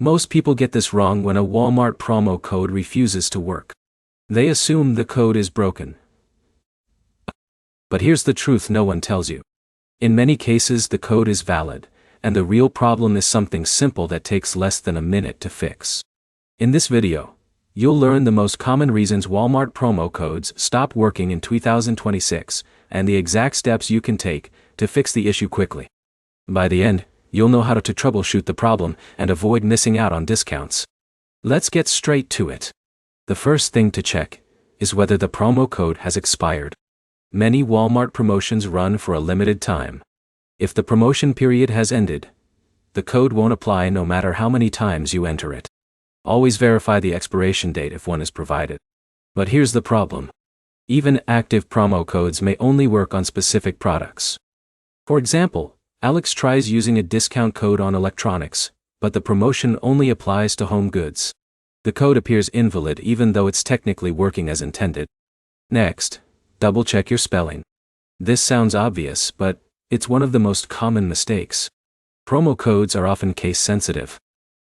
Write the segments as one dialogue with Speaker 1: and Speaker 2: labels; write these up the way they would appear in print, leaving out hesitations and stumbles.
Speaker 1: Most people get this wrong when a Walmart promo code refuses to work. They assume the code is broken. But here's the truth no one tells you. In many cases the code is valid, and the real problem is something simple that takes less than a minute to fix. In this video, you'll learn the most common reasons Walmart promo codes stop working in 2026, and the exact steps you can take to fix the issue quickly. By the end, you'll know how to troubleshoot the problem and avoid missing out on discounts. Let's get straight to it. The first thing to check is whether the promo code has expired. Many Walmart promotions run for a limited time. If the promotion period has ended, the code won't apply no matter how many times you enter it. Always verify the expiration date if one is provided. But here's the problem. Even active promo codes may only work on specific products. For example, Alex tries using a discount code on electronics, but the promotion only applies to home goods. The code appears invalid even though it's technically working as intended. Next, double-check your spelling. This sounds obvious, but it's one of the most common mistakes. Promo codes are often case-sensitive.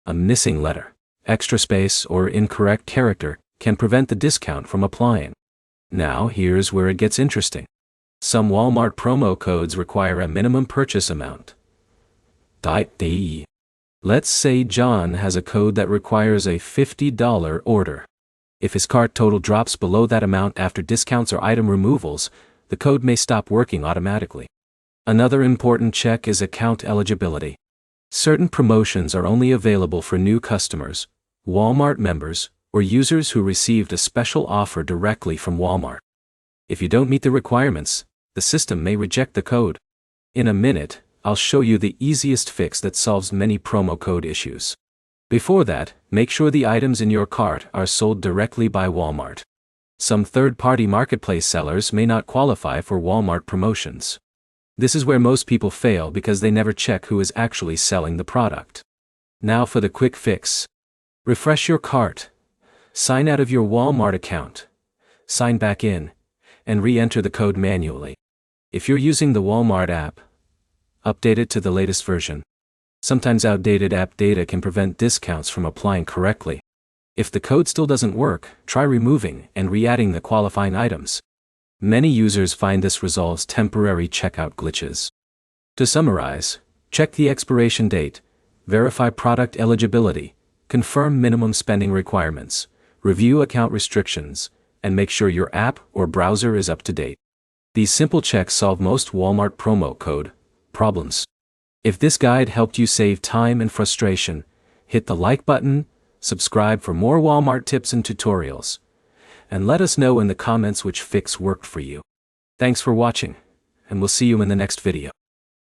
Speaker 1: A missing letter, extra space, or incorrect character can prevent the discount from applying. Now here's where it gets interesting. Some Walmart promo codes require a minimum purchase amount. Let's say John has a code that requires a $50 order. If his cart total drops below that amount after discounts or item removals, the code may stop working automatically. Another important check is account eligibility. Certain promotions are only available for new customers, Walmart members, or users who received a special offer directly from Walmart. If you don't meet the requirements, the system may reject the code. In a minute, I'll show you the easiest fix that solves many promo code issues. Before that, make sure the items in your cart are sold directly by Walmart. Some third-party marketplace sellers may not qualify for Walmart promotions. This is where most people fail because they never check who is actually selling the product. Now for the quick fix. Refresh your cart. Sign out of your Walmart account. Sign back in, and re-enter the code manually. If you're using the Walmart app, update it to the latest version. Sometimes outdated app data can prevent discounts from applying correctly. If the code still doesn't work, try removing and re-adding the qualifying items. Many users find this resolves temporary checkout glitches. To summarize, check the expiration date, verify product eligibility, confirm minimum spending requirements, review account restrictions, and make sure your app or browser is up to date. These simple checks solve most Walmart promo code problems. If this guide helped you save time and frustration, hit the like button, subscribe for more Walmart tips and tutorials, and let us know in the comments which fix worked for you. Thanks for watching, and we'll see you in the next video.